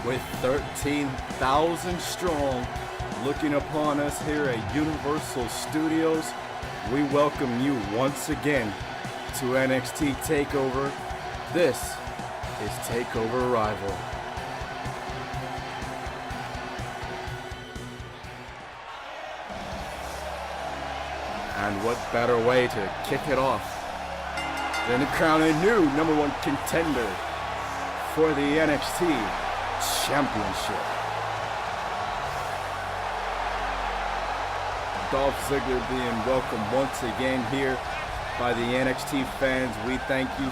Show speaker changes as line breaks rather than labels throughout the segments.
with 13,000 strong looking upon us here at Universal Studios. We welcome you once again to NXT TakeOver. This is TakeOver Rival. And what better way to kick it off than to crown a new #1 contender for the NXT Championship. Dolph Ziggler being welcomed once again here by the NXT fans. We thank you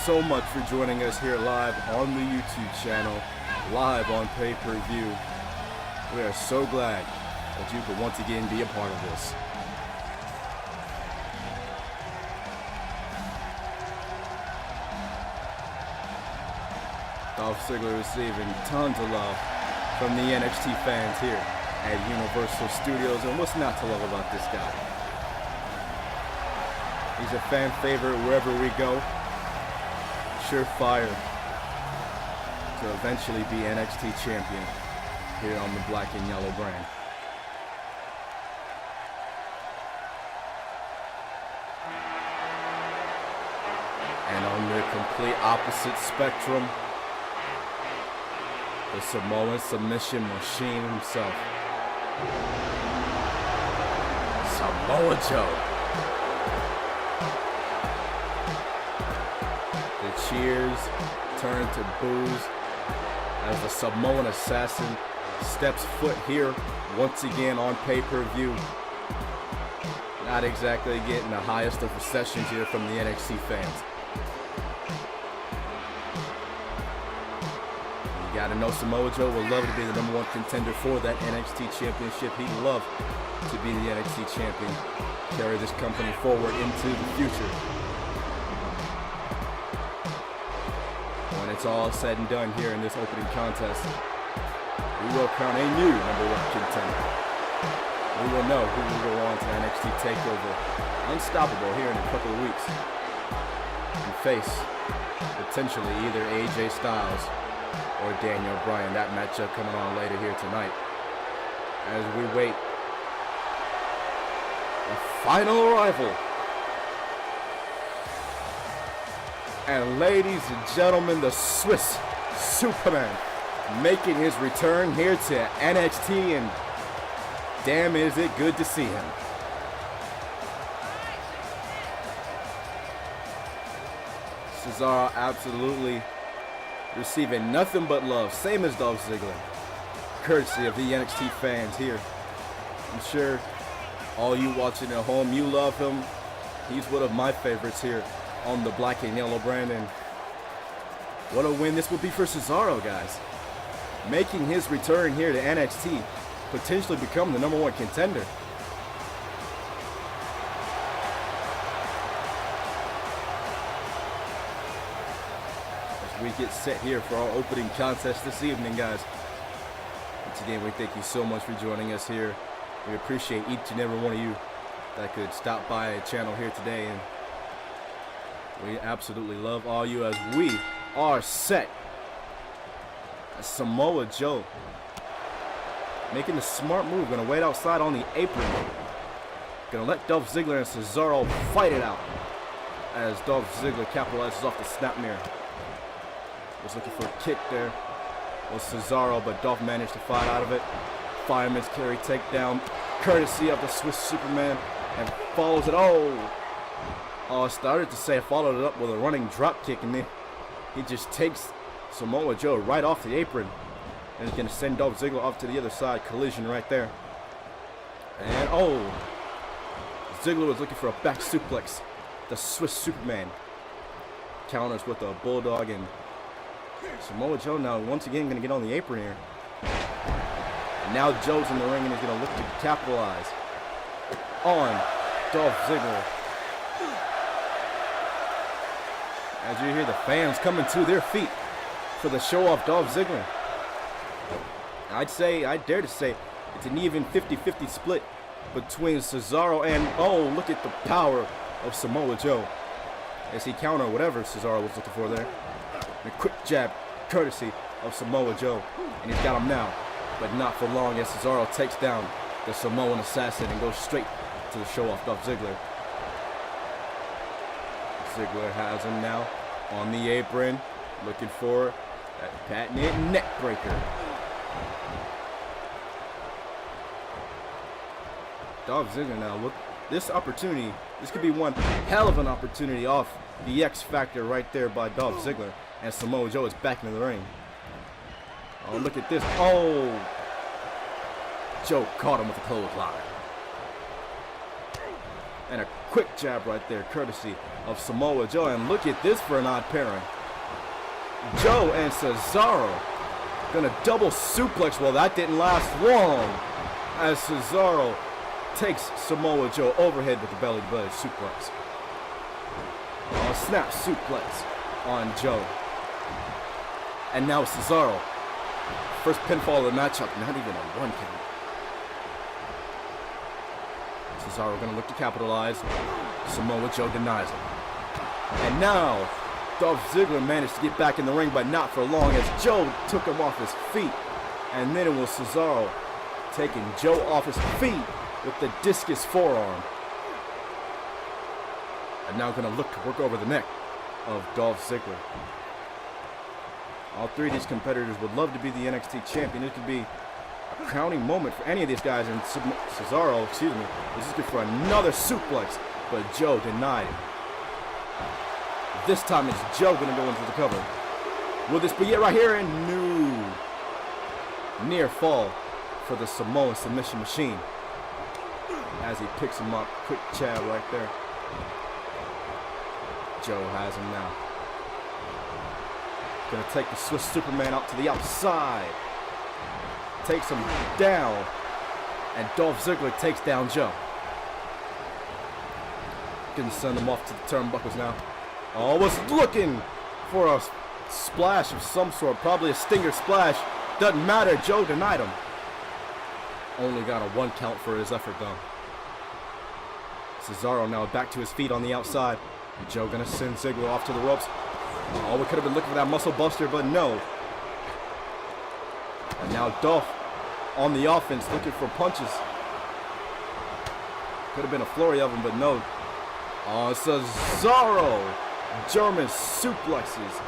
so much for joining us here live on the YouTube channel, live on pay-per-view. We are so glad that you could once again be a part of this. Dolph Ziggler receiving tons of love from the NXT fans here at Universal Studios, and what's not to love about this guy? He's a fan favorite wherever we go. Surefire to eventually be NXT champion here on the black and yellow brand. And on the complete opposite spectrum, the Samoan submission machine himself, Samoa Joe. The cheers turn to boos as the Samoan assassin steps foot here once again on pay-per-view. Not exactly getting the highest of receptions here from the NXT fans. You gotta know Samoa Joe would love to be the #1 contender for that NXT championship. He'd love to be the NXT champion, carry this company forward into the future. When it's all said and done here in this opening contest, we will crown a new #1 contender. We will know who will go on to NXT TakeOver Unstoppable here in a couple of weeks and face potentially either AJ Styles or Daniel Bryan. That matchup coming on later here tonight as we wait the final arrival. And ladies and gentlemen, the Swiss Superman making his return here to NXT, and damn is it good to see him. Cesaro absolutely receiving nothing but love, same as Dolph Ziggler, courtesy of the NXT fans here. I'm sure all you watching at home, you love him. He's one of my favorites here on the black and yellow brand, and what a win this would be for Cesaro, guys. Making his return here to NXT, potentially become the #1 contender. We get set here for our opening contest this evening, guys. Once again, we thank you so much for joining us here. We appreciate each and every one of you that could stop by a channel here today, and we absolutely love all you as we are set. Samoa Joe making the smart move, gonna wait outside on the apron. Gonna let Dolph Ziggler and Cesaro fight it out as Dolph Ziggler capitalizes off the snapmare. Was looking for a kick there. Was Cesaro, but Dolph managed to fight out of it. Fireman's carry takedown, courtesy of the Swiss Superman, and follows it. I started to say followed it up with a running drop kick, and then he just takes Samoa Joe right off the apron, and is going to send Dolph Ziggler off to the other side. Collision right there. And Ziggler was looking for a back suplex. The Swiss Superman counters with a bulldog, and Samoa Joe now once again going to get on the apron here. And now Joe's in the ring and he's going to look to capitalize on Dolph Ziggler. As you hear the fans coming to their feet for the show off Dolph Ziggler. I dare to say, it's an even 50-50 split between Cesaro and, look at the power of Samoa Joe as he countered whatever Cesaro was looking for there. A quick jab, courtesy of Samoa Joe. And he's got him now, but not for long as Cesaro takes down the Samoan assassin and goes straight to the show-off Dolph Ziggler. Ziggler has him now on the apron, looking for that patented neck breaker. Dolph Ziggler now, look, this opportunity, this could be one hell of an opportunity off the X Factor right there by Dolph Ziggler. And Samoa Joe is back into the ring. Oh, look at this. Oh! Joe caught him with a clothesline. And a quick jab right there, courtesy of Samoa Joe. And look at this for an odd pairing. Joe and Cesaro gonna double suplex. Well, that didn't last long as Cesaro takes Samoa Joe overhead with the belly-to-belly suplex. Oh, snap suplex on Joe. And now Cesaro. First pinfall of the matchup, not even a 1 count. Cesaro gonna look to capitalize. Samoa Joe denies it. And now, Dolph Ziggler managed to get back in the ring, but not for long as Joe took him off his feet. And then it was Cesaro taking Joe off his feet with the discus forearm. And now gonna look to work over the neck of Dolph Ziggler. All three of these competitors would love to be the NXT champion. It could be a crowning moment for any of these guys. And Cesaro, is looking for another suplex, but Joe denied it. This time it's Joe going to go into the cover. Will this be it right here? And no. Near fall for the Samoan submission machine. As he picks him up. Quick jab right there. Joe has him now. Gonna take the Swiss Superman out to the outside. Takes him down. And Dolph Ziggler takes down Joe. Gonna send him off to the turnbuckles now. Oh, was looking for a splash of some sort. Probably a stinger splash. Doesn't matter. Joe denied him. Only got a 1 count for his effort though. Cesaro now back to his feet on the outside. Joe gonna send Ziggler off to the ropes. Oh, we could have been looking for that muscle buster, but no. And now Dolph on the offense looking for punches. Could have been a flurry of them, but no. Oh, Cesaro. German suplexes.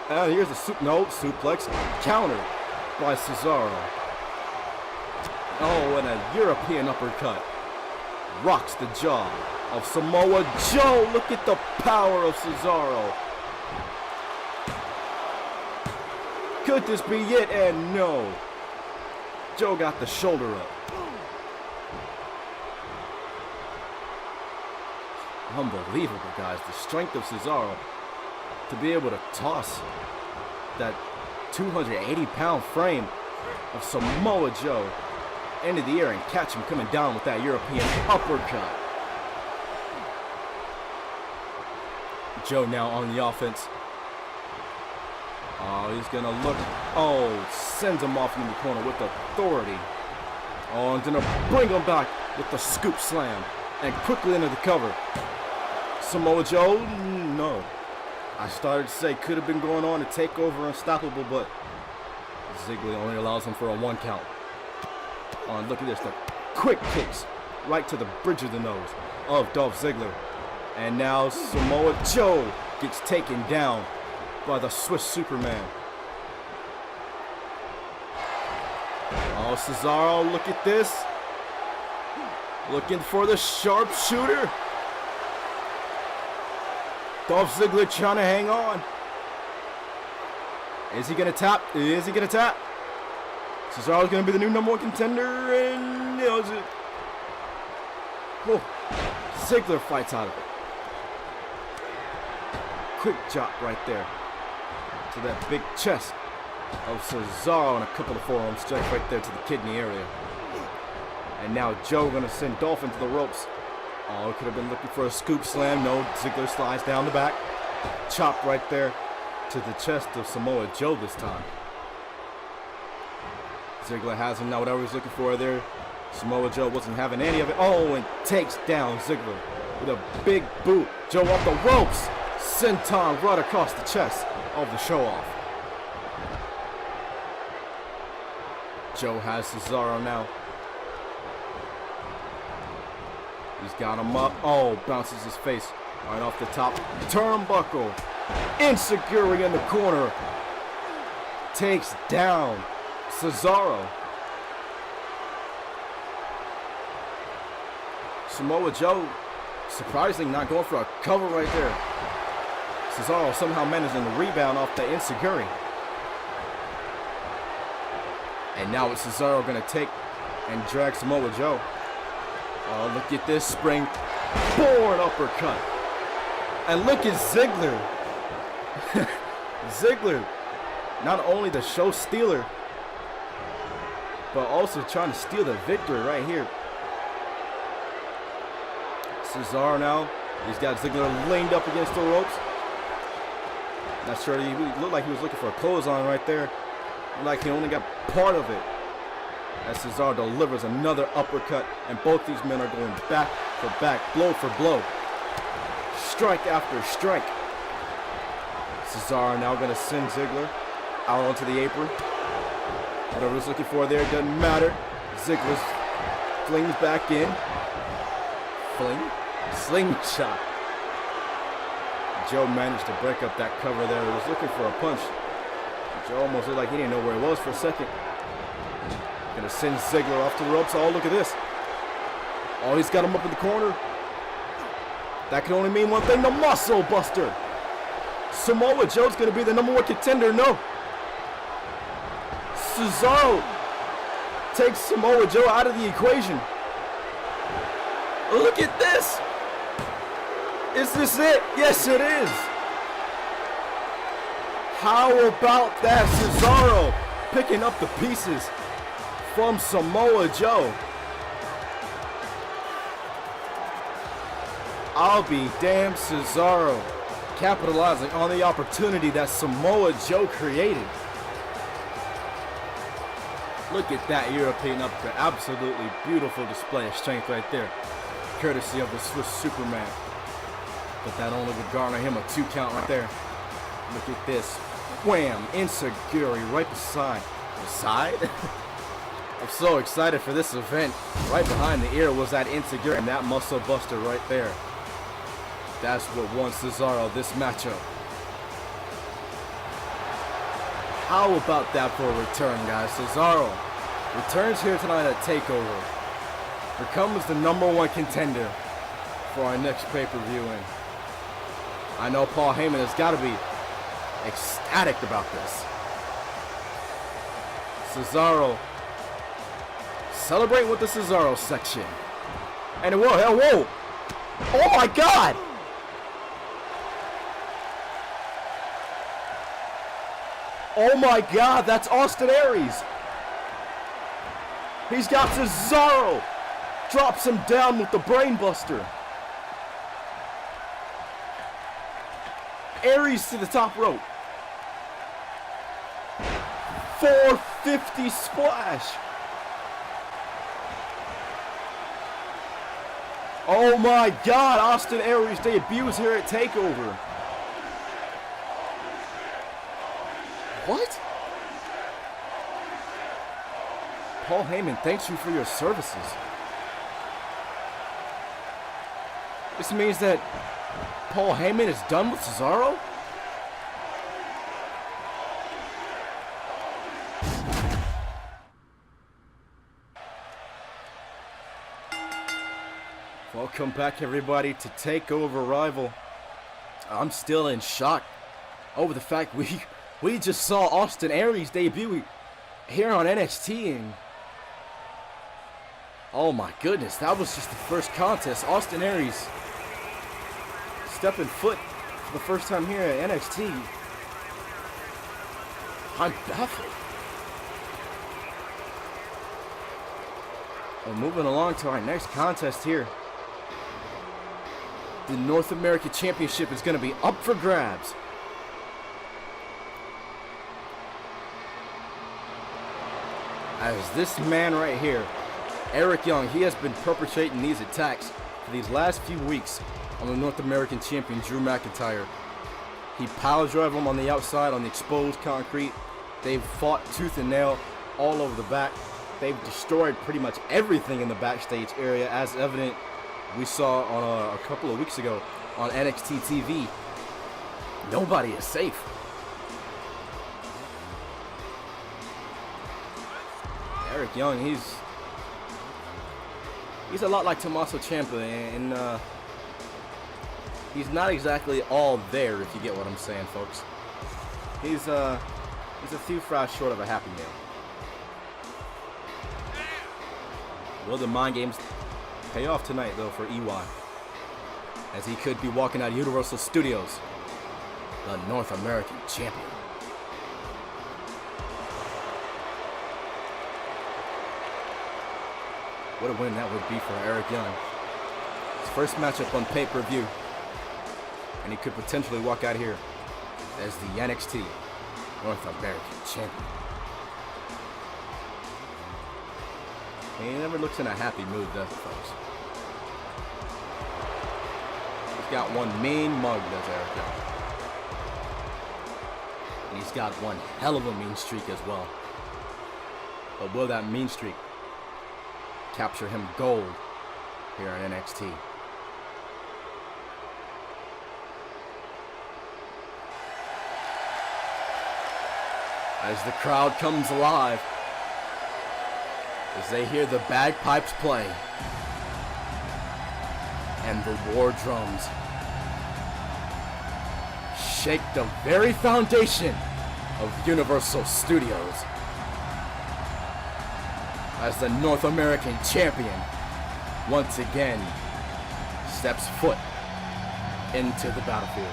And here's a suplex. Countered by Cesaro. Oh, and a European uppercut. Rocks the jaw of Samoa Joe. Look at the power of Cesaro. Could this be it? And no. Joe got the shoulder up. Unbelievable, guys. The strength of Cesaro to be able to toss that 280-pound frame of Samoa Joe into the air and catch him coming down with that European uppercut. Joe now on the offense. Oh, he's gonna look. Oh, sends him off in the corner with authority. Oh, and gonna bring him back with the scoop slam and quickly into the cover. Samoa Joe, no. I started to say could have been going on to take over Unstoppable, but Ziggler only allows him for a 1 count. Oh, and look at this, the quick kicks right to the bridge of the nose of Dolph Ziggler. And now Samoa Joe gets taken down by the Swiss Superman. Oh, Cesaro, look at this. Looking for the sharpshooter. Dolph Ziggler trying to hang on. Is he going to tap? Is he going to tap? Cesaro's going to be the new #1 contender. And is it? Oh, Ziggler fights out of it. Quick chop right there to that big chest of Cesaro and a couple of forearm strikes right there to the kidney area. And now Joe going to send Dolph into the ropes. Oh, could have been looking for a scoop slam. No, Ziggler slides down the back. Chop right there to the chest of Samoa Joe this time. Ziggler has him now, whatever he's looking for there. Samoa Joe wasn't having any of it. Oh, and takes down Ziggler with a big boot. Joe off the ropes. Senton right across the chest of the show-off. Joe has Cesaro now. He's got him up. Oh, bounces his face right off the top. Turnbuckle. Insecurity in the corner. Takes down Cesaro. Samoa Joe, surprisingly, not going for a cover right there. Cesaro somehow managing to rebound off the Insecurity. And now it's Cesaro going to take and drag Samoa Joe. Oh, look at this spring board uppercut. And look at Ziggler. Ziggler, not only the show stealer, but also trying to steal the victory right here. Cesaro now, he's got Ziggler leaned up against the ropes. Not sure, he looked like he was looking for a clothesline right there. Looked like he only got part of it. As Cesaro delivers another uppercut, and both these men are going back for back, blow for blow. Strike after strike. Cesaro now going to send Ziggler out onto the apron. Whatever he's looking for there, doesn't matter. Ziggler flings back in. Slingshot. Joe managed to break up that cover there. He was looking for a punch. Joe almost looked like he didn't know where he was for a second. Gonna send Ziggler off to the ropes. Oh, look at this. Oh, he's got him up in the corner. That can only mean one thing, the muscle buster. Samoa Joe's gonna be the #1 contender. No. Cesaro takes Samoa Joe out of the equation. Look at this. Is this it? Yes, it is. How about that? Cesaro picking up the pieces from Samoa Joe. I'll be damned, Cesaro capitalizing on the opportunity that Samoa Joe created. Look at that European uppercut. Absolutely beautiful display of strength right there. Courtesy of the Swiss Superman. But that only would garner him a 2 count right there. Look at this. Wham! Insecurity right beside. The side? I'm so excited for this event. Right behind the ear was that Insecurity and that muscle buster right there. That's what won Cesaro this matchup. How about that for a return, guys? Cesaro returns here tonight at TakeOver. Becomes the #1 contender for our next pay-per-view. And I know Paul Heyman has got to be ecstatic about this. Cesaro celebrate with the Cesaro section. And whoa! Oh my God! Oh my God, that's Austin Aries. He's got Cesaro. Drops him down with the brainbuster. Aries to the top rope. 450 splash. Oh my God, Austin Aries debuts here at TakeOver. What? Paul Heyman thanks you for your services. This means that Paul Heyman is done with Cesaro? Welcome back, everybody, to TakeOver Rival. I'm still in shock over the fact we just saw Austin Aries debut here on NXT, and oh my goodness, that was just the first contest. Austin Aries stepping foot for the first time here at NXT. I'm baffled. Well, moving along to our next contest here. The North American Championship is going to be up for grabs. As this man right here, Eric Young, he has been perpetrating these attacks for these last few weeks on the North American champion, Drew McIntyre. He pile drove him on the outside on the exposed concrete. They've fought tooth and nail all over the back. they've destroyed pretty much everything in the backstage area, as evident we saw on a couple of weeks ago on NXT TV. Nobody is safe. Eric Young, he's a lot like Tommaso Ciampa, and he's not exactly all there, if you get what I'm saying, folks. He's a few fries short of a Happy Meal. Will the mind games pay off tonight, though, for EY? As he could be walking out of Universal Studios, the North American champion. What a win that would be for Eric Young. His first matchup on pay-per-view. And he could potentially walk out here as the NXT North American champion. He never looks in a happy mood, does he, folks? He's got one mean mug, does Eric Young. And he's got one hell of a mean streak as well. But will that mean streak capture him gold here in NXT? As the crowd comes alive, as they hear the bagpipes play and the war drums shake the very foundation of Universal Studios, as the North American champion once again steps foot into the battlefield.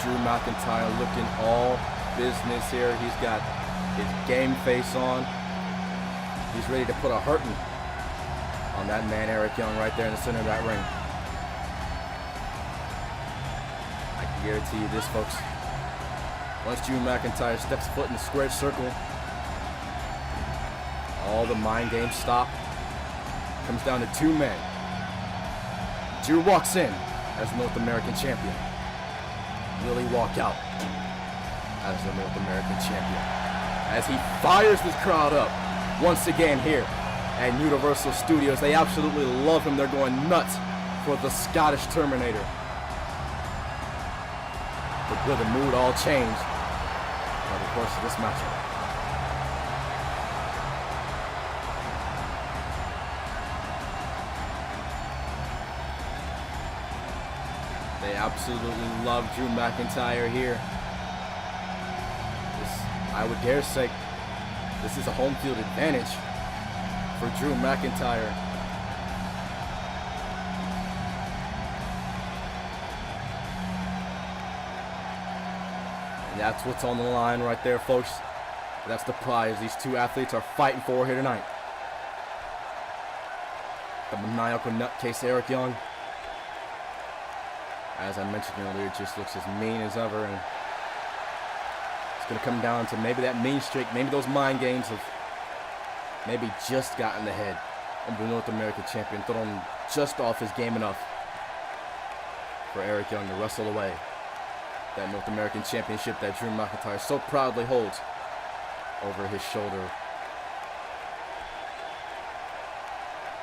Drew McIntyre looking all business here. He's got his game face on. He's ready to put a hurting on that man Eric Young right there in the center of that ring. I can guarantee you this, folks. Once Drew McIntyre steps foot in the square circle, all the mind games stop. Comes down to two men. Drew walks in as North American champion. Will he walk out as the North American champion? As he fires this crowd up once again here at Universal Studios. They absolutely love him. They're going nuts for the Terminator. But will the mood all change over the course of this matchup? They absolutely love Drew McIntyre here. I would dare say this is a home field advantage for Drew McIntyre. And that's what's on the line right there, folks. That's the prize these two athletes are fighting for here tonight. The maniacal nutcase Eric Young, as I mentioned earlier, just looks as mean as ever, and it's going to come down to maybe that mean streak, maybe those mind games have maybe just gotten the head of the North American champion, thrown just off his game enough for Eric Young to wrestle away that North American championship that Drew McIntyre so proudly holds over his shoulder.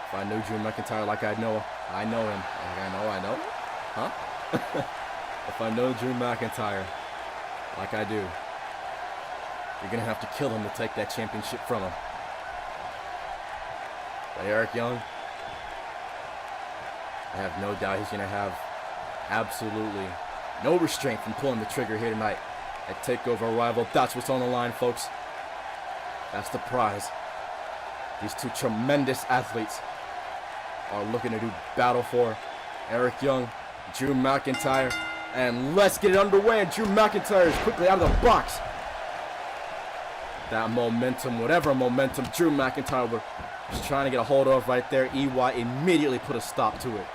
If I knew Drew McIntyre like I know him, I know, huh? If I know Drew McIntyre like I do, you're going to have to kill him to take that championship from him. But Eric Young, I have no doubt he's going to have absolutely no restraint from pulling the trigger here tonight at TakeOver Arrival. That's what's on the line, folks. That's the prize. These two tremendous athletes are looking to do battle for. Eric Young, Drew McIntyre, and let's get it underway. And Drew McIntyre is quickly out of the box. That momentum, whatever momentum Drew McIntyre was trying to get a hold of right there, EY immediately put a stop to it.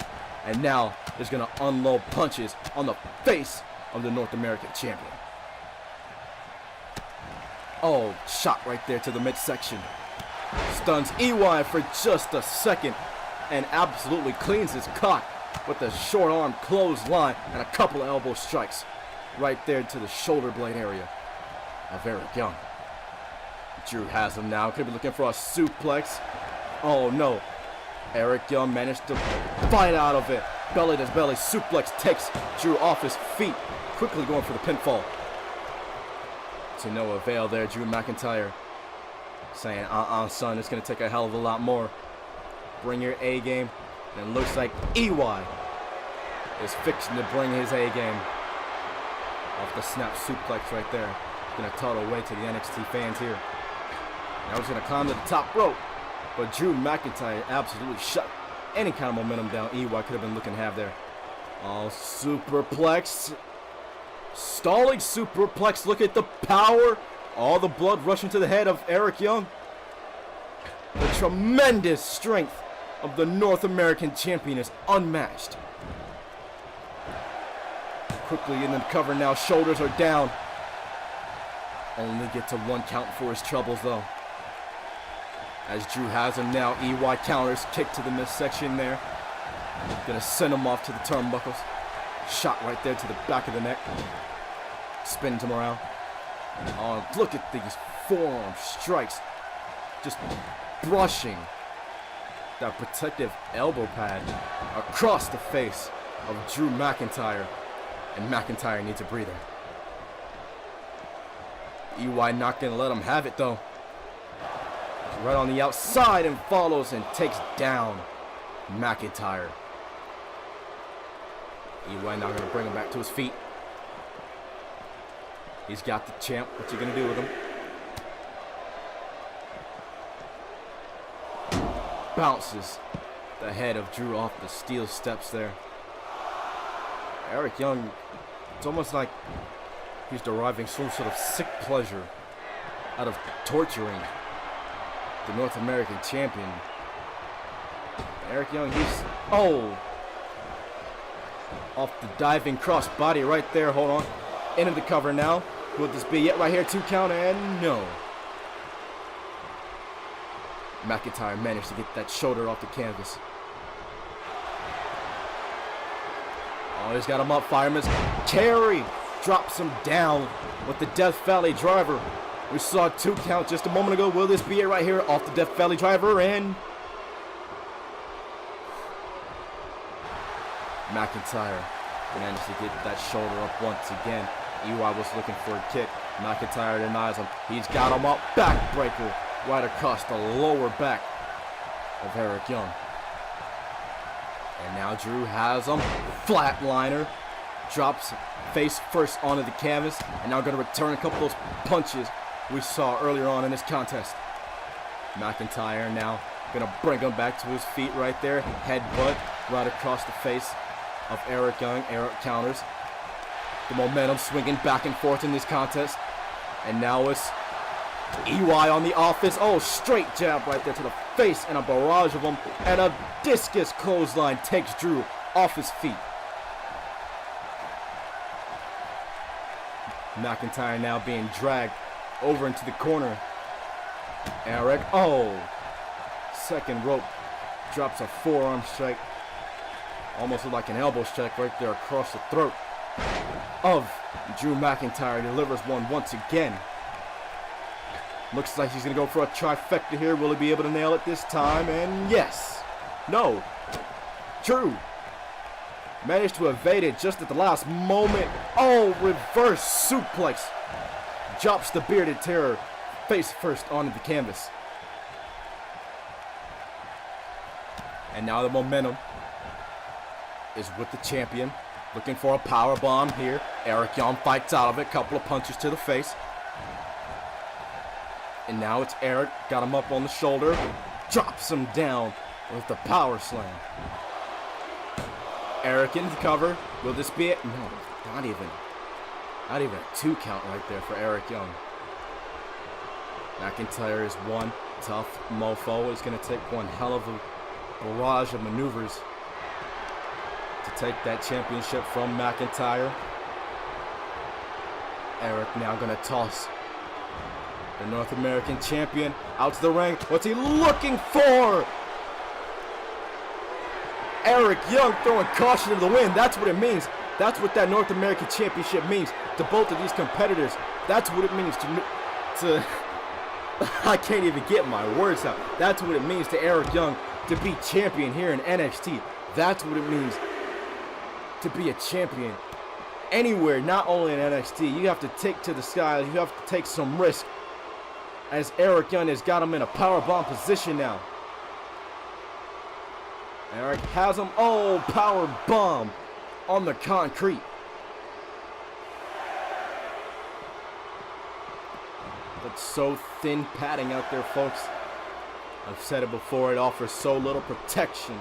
And now is going to unload punches on the face of the North American champion. Oh, shot right there to the midsection. Stuns EY for just a second and absolutely cleans his cock with a short arm clothesline and a couple of elbow strikes right there to the shoulder blade area of Eric Young. Drew has him now. Could be looking for a suplex. Oh no. Eric Young managed to fight out of it. Belly to belly suplex takes Drew off his feet. Quickly going for the pinfall. To no avail there. Drew McIntyre saying, son, it's going to take a hell of a lot more. Bring your A game. And it looks like EY is fixing to bring his A game. Off the snap suplex right there. Going to tunnel away to the NXT fans here. Now he's going to climb to the top rope. But Drew McIntyre absolutely shut any kind of momentum down EY could have been looking to have there. Oh, superplex. Stalling superplex. Look at the power. All the blood rushing to the head of Eric Young. The tremendous strength of the North American champion is unmatched. Quickly in the cover now. Shoulders are down. Only get to 1 count for his troubles though. As Drew has him now, EY counters, kick to the midsection there. Gonna send him off to the turnbuckles. Shot right there to the back of the neck. Spins him around. Oh, look at these forearm strikes. Just brushing that protective elbow pad across the face of Drew McIntyre. And McIntyre needs a breather. EY not gonna let him have it though. Right on the outside and follows and takes down McIntyre. EY now gonna bring him back to his feet. He's got the champ. What's he gonna do with him? Bounces the head of Drew off the steel steps there. Eric Young, it's almost like he's deriving some sort of sick pleasure out of torturing the North American champion. Eric Young, he's off the diving cross body right there. Hold on. Into the cover now. Will this be it right here? 2 count and no. McIntyre managed to get that shoulder off the canvas. Oh, he's got him up. Fireman's carry. Drops him down with the Death Valley driver. We saw a 2 count just a moment ago. Will this be it right here off the Death Valley driver? And McIntyre managed to get that shoulder up once again. EY was looking for a kick. McIntyre denies him. He's got him up. Backbreaker right across the lower back of Eric Young. And now Drew has him. Flatliner. Drops face first onto the canvas. And now going to return a couple of those punches we saw earlier on in this contest. McIntyre now going to bring him back to his feet right there. Headbutt right across the face of Eric Young. Eric counters. The momentum swinging back and forth in this contest. And now it's EY on the offense. Oh, straight jab right there to the face and a barrage of them. And a discus clothesline takes Drew off his feet. McIntyre now being dragged over into the corner. Eric, second rope, drops a forearm strike. Almost like an elbow strike right there across the throat of Drew McIntyre. Delivers one once again. Looks like he's going to go for a trifecta here. Will he be able to nail it this time? And yes. No. Drew managed to evade it just at the last moment. Oh, reverse suplex. Drops the bearded terror face first onto the canvas. And now the momentum is with the champion. Looking for a power bomb here. Eric Young fights out of it. Couple of punches to the face. And now it's Eric. Got him up on the shoulder. Drops him down with the power slam. Eric into the cover. Will this be it? No, not even a 2 count right there for Eric Young. McIntyre is one tough mofo. Is going to take one hell of a barrage of maneuvers to take that championship from McIntyre. Eric now going to toss the North American champion out to the ring. What's he looking for? Eric Young throwing caution to the wind. That's what it means. That's what that North American Championship means to both of these competitors. That's what it means to I can't even get my words out. That's what it means to Eric Young to be champion here in NXT. That's what it means to be a champion anywhere, not only in NXT. You have to take to the sky. You have to take some risk, as Eric Young has got him in a powerbomb position now. Eric has him. Oh, power bomb on the concrete. That's so thin padding out there, folks. I've said it before, it offers so little protection.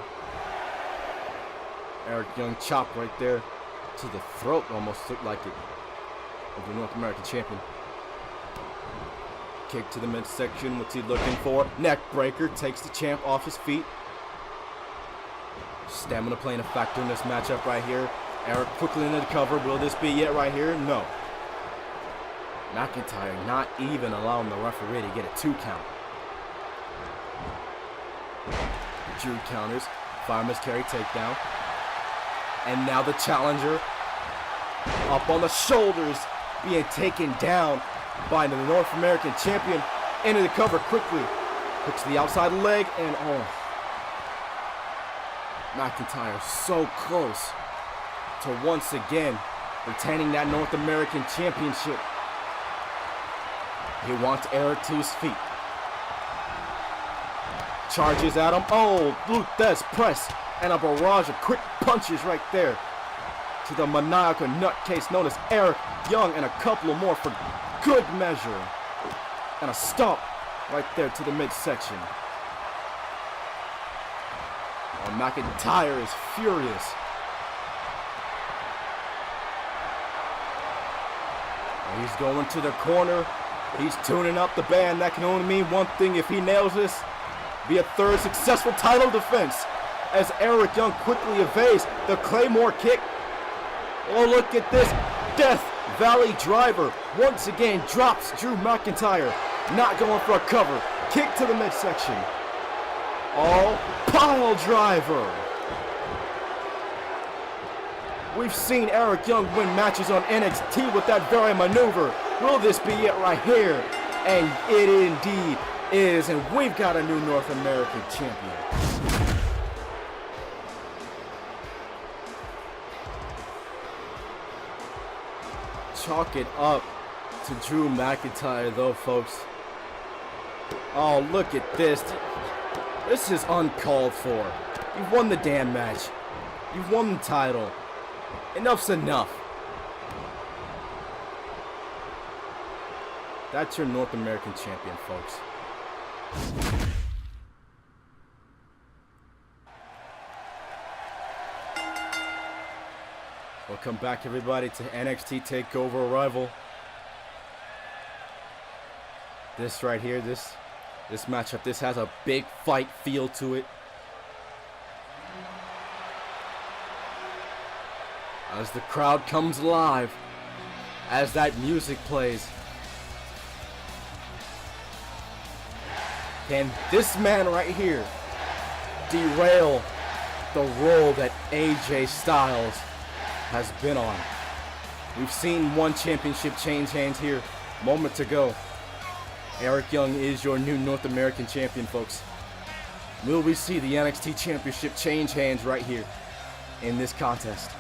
Eric Young chop right there to the throat, almost looked like it, of the North American champion. Kick to the midsection, what's he looking for? Neck breaker, takes the champ off his feet. Stamina playing a factor in this matchup right here. Eric quickly into the cover. Will this be it right here? No. McIntyre not even allowing the referee to get a 2 count. Drew counters. Fireman's carry takedown. And now the challenger up on the shoulders, being taken down by the North American champion. Into the cover quickly. Hooks the outside leg and oh. McIntyre so close to once again retaining that North American Championship. He wants Eric to his feet. Charges at him. Oh, Blue Death press and a barrage of quick punches right there to the maniacal nutcase known as Eric Young, and a couple of more for good measure. And a stomp right there to the midsection. Oh, McIntyre is furious. He's going to the corner. He's tuning up the band. That can only mean one thing if he nails this. Be a third successful title defense. As Eric Young quickly evades the Claymore kick. Oh, look at this. Death Valley driver. Once again drops Drew McIntyre. Not going for a cover. Kick to the midsection. Oh, pile driver. We've seen Eric Young win matches on NXT with that very maneuver. Will this be it right here? And it indeed is. And we've got a new North American champion. Chalk it up to Drew McIntyre though, folks. Oh, look at this. This is uncalled for. You've won the damn match. You've won the title. Enough's enough. That's your North American champion, folks. Welcome back, everybody, to NXT TakeOver Arrival. This right here, this matchup, this has a big fight feel to it. As the crowd comes alive, as that music plays. Can this man right here derail the role that AJ Styles has been on? We've seen one championship change hands here moments ago. Eric Young is your new North American champion, folks. Will we see the NXT Championship change hands right here in this contest?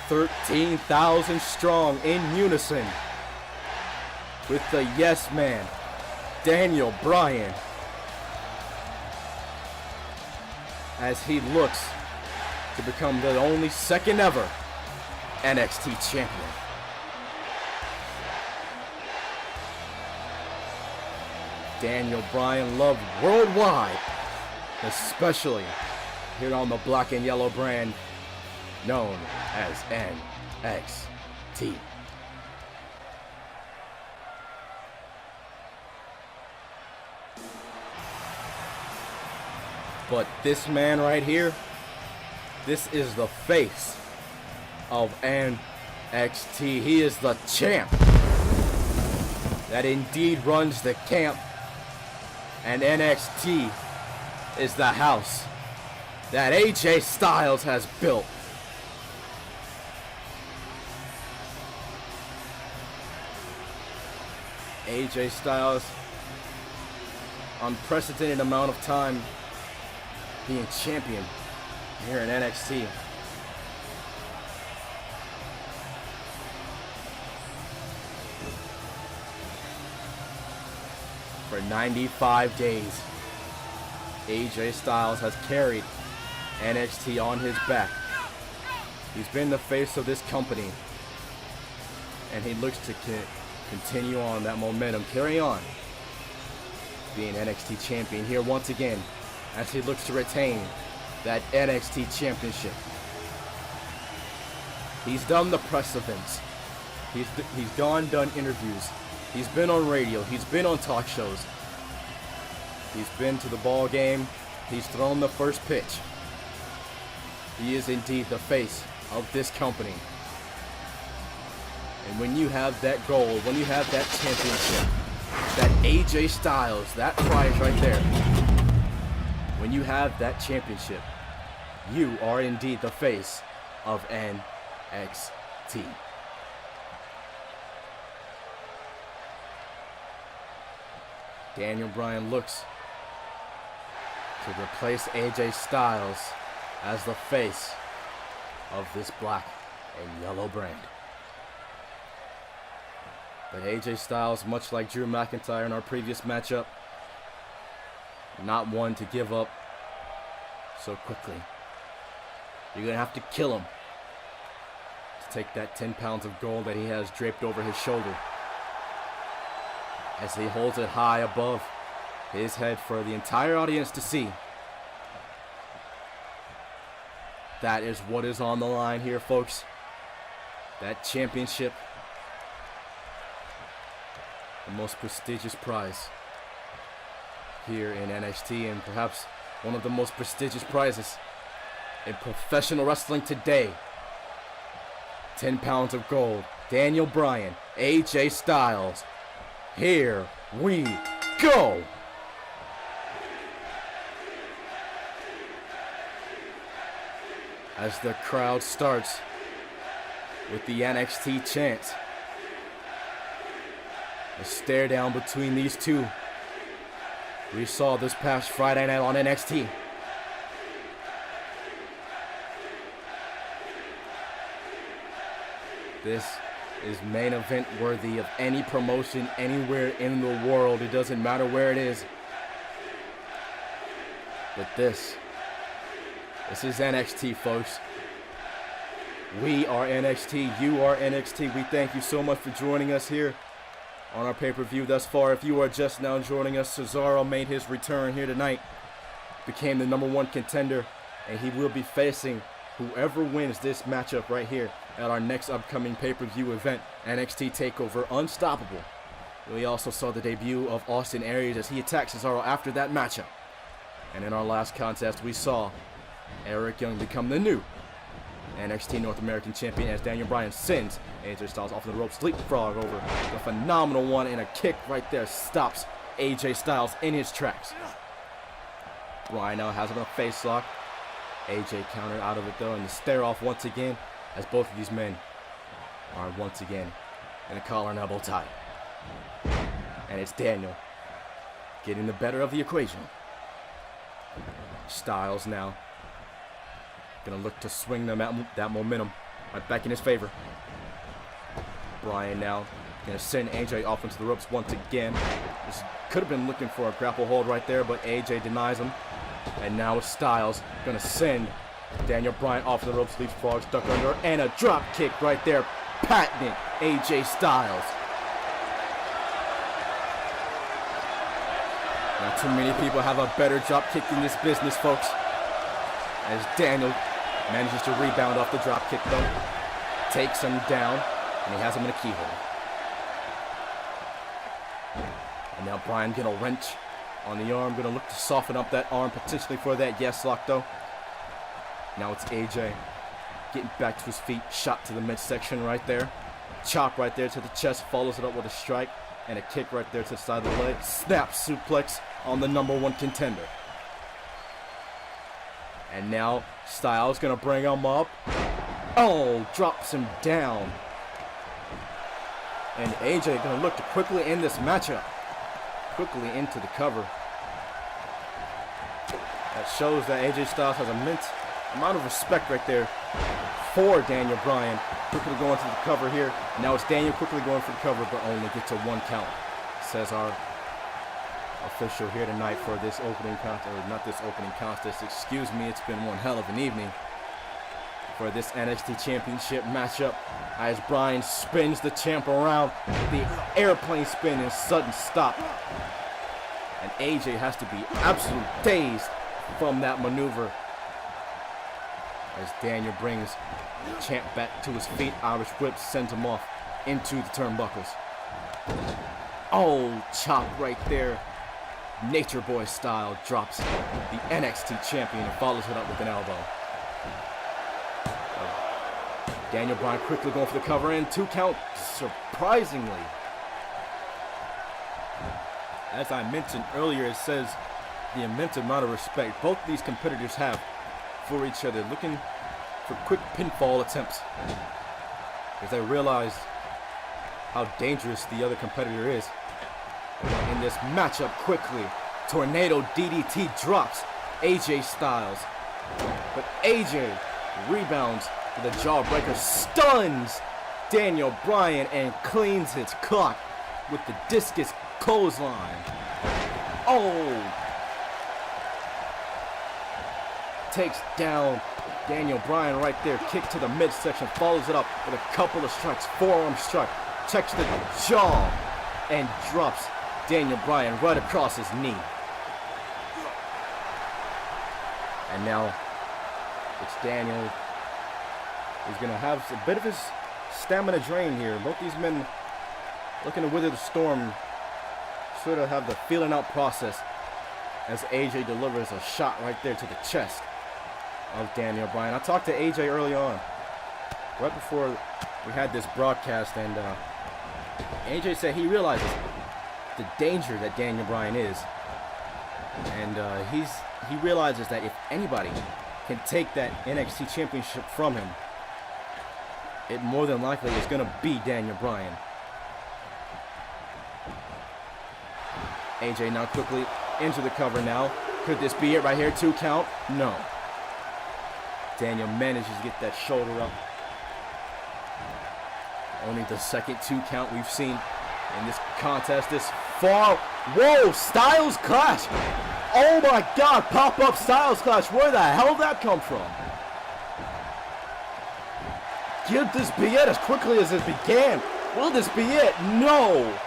$13,000 strong in unison with the yes man, Daniel Bryan, as he looks to become the only second ever NXT champion. Daniel Bryan loved worldwide, especially here on the black and yellow brand known as NXT. But this man right here, this is the face of NXT. He is the champ that indeed runs the camp And NXT is the house that AJ Styles has built. AJ Styles, unprecedented amount of time being champion here in NXT. For 95 days, AJ Styles has carried NXT on his back. He's been the face of this company, and he looks to continue on that momentum, carry on, being NXT champion here once again, as he looks to retain that NXT championship. He's done the press events. He's done interviews. He's been on radio. He's been on talk shows. He's been to the ball game. He's thrown the first pitch. He is indeed the face of this company. And when you have that goal, when you have that championship, that AJ Styles, that prize right there, when you have that championship, you are indeed the face of NXT. Daniel Bryan looks to replace AJ Styles as the face of this black and yellow brand. But AJ Styles, much like Drew McIntyre in our previous matchup, not one to give up so quickly. You're going to have to kill him to take that 10 pounds of gold that he has draped over his shoulder, as he holds it high above his head for the entire audience to see. That is what is on the line here, folks. That championship, the most prestigious prize here in NXT, and perhaps one of the most prestigious prizes in professional wrestling today. 10 pounds of gold. Daniel Bryan, AJ Styles. Here we go. As the crowd starts with the NXT chant, a stare down between these two we saw this past Friday night on NXT. This is main event worthy of any promotion anywhere in the world. It doesn't matter where it is. But this is NXT, folks. We are NXT. You are NXT. We thank you so much for joining us here on our pay-per-view thus far. If you are just now joining us, Cesaro made his return here tonight, became the #1 contender, and he will be facing whoever wins this matchup right here at our next upcoming pay-per-view event, NXT TakeOver Unstoppable. We also saw the debut of Austin Aries as he attacked Cesaro after that matchup. And in our last contest, we saw Eric Young become the new NXT North American Champion as Daniel Bryan sends AJ Styles off the ropes, leapfrog over the phenomenal one, and a kick right there stops AJ Styles in his tracks. Bryan now has him in a face lock. AJ countered out of it though, and the stare off once again as both of these men are once again in a collar and elbow tie. And it's Daniel getting the better of the equation. Styles now gonna look to swing them at that momentum right back in his favor. Bryan now gonna send AJ off into the ropes once again. This could have been looking for a grapple hold right there, but AJ denies him. And now it's Styles gonna send Daniel Bryan off the ropes, leapfrog, stuck under, and a drop kick right there, patented AJ Styles. Not too many people have a better drop kick in this business, folks. As Daniel manages to rebound off the drop kick though, takes him down, and he has him in a keyhole. And now Bryan gonna wrench on the arm, gonna look to soften up that arm potentially for that yes lock though. Now it's AJ getting back to his feet, shot to the midsection right there. Chop right there to the chest, follows it up with a strike. And a kick right there to the side of the leg. Snap suplex on the #1 contender. And now Styles gonna bring him up. Oh, drops him down. And AJ gonna look to quickly end this matchup. Quickly into the cover. That shows that AJ Styles has immense amount of respect right there for Daniel Bryan. Quickly going to the cover here. Now it's Daniel quickly going for the cover, but only get to 1 count. Says our official here tonight for this opening contest, or not this opening contest, excuse me. It's been one hell of an evening for this NXT Championship matchup as Bryan spins the champ around. The airplane spin and sudden stop. And AJ has to be absolutely dazed from that maneuver as Daniel brings the champ back to his feet. Irish whip sends him off into the turnbuckles. Oh, chop right there. Nature Boy style drops the NXT champion and follows it up with an elbow. Daniel Bryan quickly going for the cover in. 2 count, surprisingly. As I mentioned earlier, it says the immense amount of respect both these competitors have for each other, looking for quick pinfall attempts as they realize how dangerous the other competitor is. In this matchup, quickly, Tornado DDT drops AJ Styles, but AJ rebounds with a jawbreaker, stuns Daniel Bryan, and cleans his clock with the discus clothesline. Oh! Takes down Daniel Bryan right there. Kick to the midsection, follows it up with a couple of strikes, forearm strike, checks the jaw, and drops Daniel Bryan right across his knee. And now it's Daniel. He's going to have a bit of his stamina drain here. Both these men looking to wither the storm, sort of have the feeling out process as AJ delivers a shot right there to the chest of Daniel Bryan. I talked to AJ early on, right before we had this broadcast, and AJ said he realizes the danger that Daniel Bryan is, and he realizes that if anybody can take that NXT championship from him, it more than likely is going to be Daniel Bryan. AJ now quickly into the cover now. Could this be it right here? 2 count? No. Daniel manages to get that shoulder up. Only the second 2 count we've seen in this contest this far. Whoa, Styles Clash. Oh my God, pop-up Styles Clash. Where the hell did that come from? Could this be it as quickly as it began? Will this be it? No.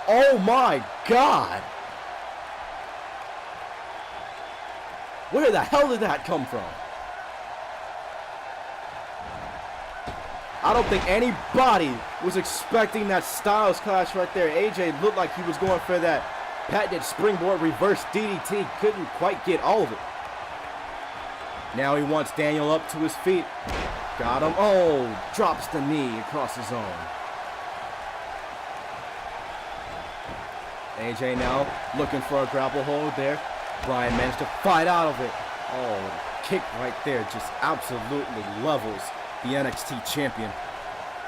Oh my God. Where the hell did that come from? I don't think anybody was expecting that Styles Clash right there. AJ looked like he was going for that patented springboard reverse DDT. Couldn't quite get all of it. Now he wants Daniel up to his feet. Got him. Oh, drops the knee across his own. AJ now looking for a grapple hold there. Bryan managed to fight out of it. Oh, kick right there just absolutely levels the NXT champion.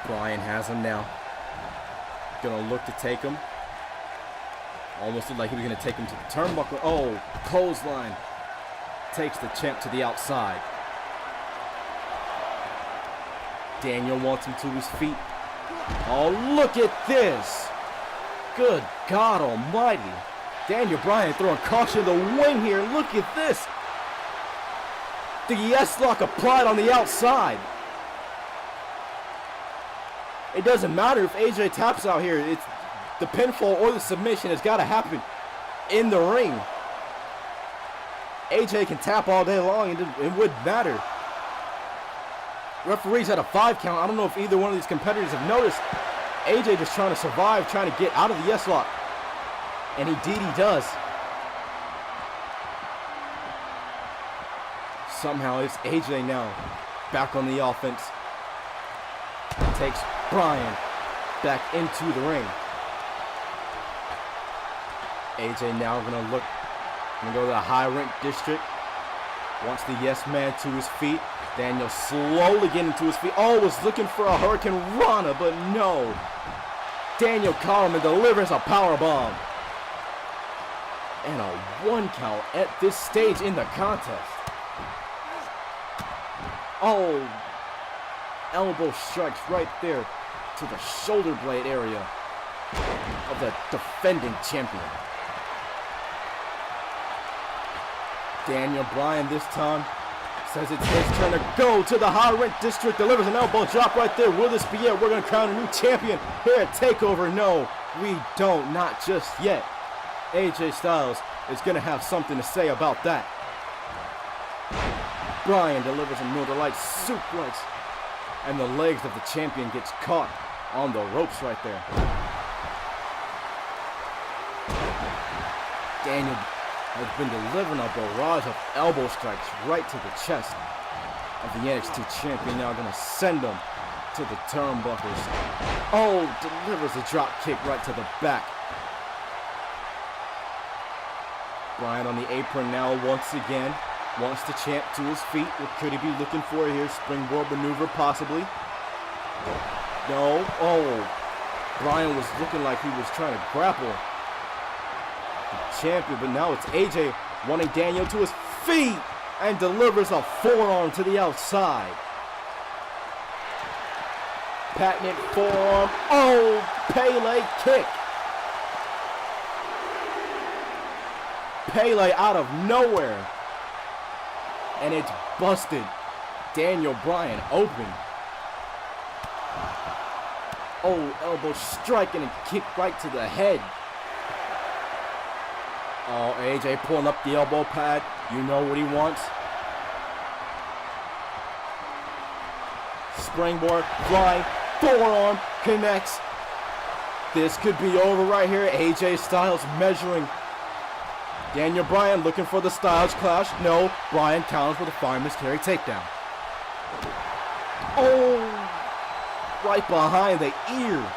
Bryan has him now. Gonna look to take him. Almost looked like he was gonna take him to the turnbuckle. Oh, clothesline. Takes the champ to the outside. Daniel wants him to his feet. Oh, look at this. Good God almighty. Daniel Bryan throwing caution to the wind here. Look at this. The yes-lock applied on the outside. It doesn't matter if AJ taps out here. It's the pinfall or the submission has got to happen in the ring. AJ can tap all day long. It wouldn't matter. Referees had a 5 count. I don't know if either one of these competitors have noticed. AJ just trying to survive, trying to get out of the yes lock. And indeed he does. Somehow it's AJ now back on the offense. Takes Bryan back into the ring. AJ now gonna go to the high rank district. Wants the yes man to his feet. Daniel slowly getting to his feet. Oh, was looking for a Hurricane Rana, but no. Daniel caught him and delivers a power bomb. And a 1 count at this stage in the contest. Oh, elbow strikes right there to the shoulder blade area of the defending champion. Daniel Bryan this time says it's his turn to go to the high rank district. Delivers an elbow drop right there. Will this be it? We're going to crown a new champion here at TakeOver. No, we don't. Not just yet. AJ Styles is going to have something to say about that. Bryan delivers a Northern Light suplex. And the legs of the champion gets caught on the ropes right there. Daniel has been delivering a barrage of elbow strikes right to the chest of the NXT champion. Now going to send him to the turnbuckles. Oh, delivers a drop kick right to the back. Bryan on the apron now once again. Wants the champ to his feet. What could he be looking for here? Springboard maneuver possibly. No. Oh, Bryan was looking like he was trying to grapple champion, but now it's AJ wanting Daniel to his feet and delivers a forearm to the outside. Patented forearm. Oh, Pele kick. Pele out of nowhere. And it's busted Daniel Bryan open. Oh, elbow strike and a kick right to the head. Oh, AJ pulling up the elbow pad. You know what he wants. Springboard, flying, forearm, connects. This could be over right here. AJ Styles measuring. Daniel Bryan looking for the Styles clash. No, Bryan counters with a fine miscarry takedown. Oh, right behind the ear.